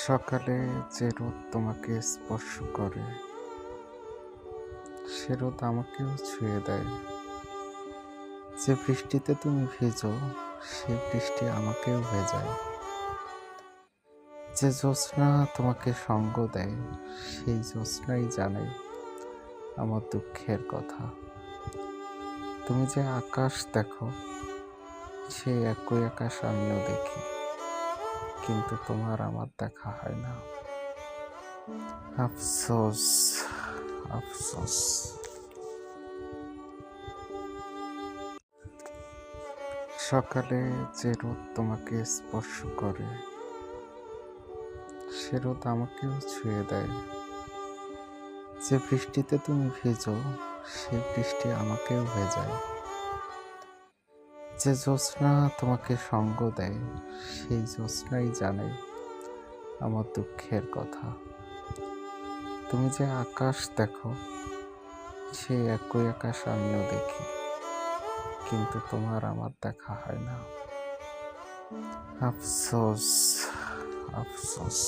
সকালে যে রোদ তোমাকে স্পর্শ করে, সে রোদ আমাকেও ছুঁয়ে দেয়। যে বৃষ্টিতে তুমি ভিজো, সেই বৃষ্টি আমাকেও ভেজায়। যে জ্যোৎস্না তোমাকে সঙ্গ দেয়, সেই জ্যোৎস্নাই জানে আমার দুঃখের কথা। তুমি যে আকাশ দেখো, সেই একই আকাশ আমিও দেখি, কিন্তু তোমার আমার দেখা হয় না। আফসোস, আফসোস। সকালে যে রোদ তোমাকে স্পর্শ করে, সে রোদ আমাকেও ছুঁয়ে দেয়। যে বৃষ্টিতে তুমি ভিজো, সেই বৃষ্টি আমাকেও ভেজায়। যে জ্যোৎস্না তোমাকে সঙ্গ দেয়, সেই জ্যোৎস্নাই জানে আমার দুঃখের কথা। তুমি যে আকাশ দেখো, সেই একই আকাশ আমিও দেখি, কিন্তু তোমার আমার দেখা হয় না। আফসোস, আফসোস।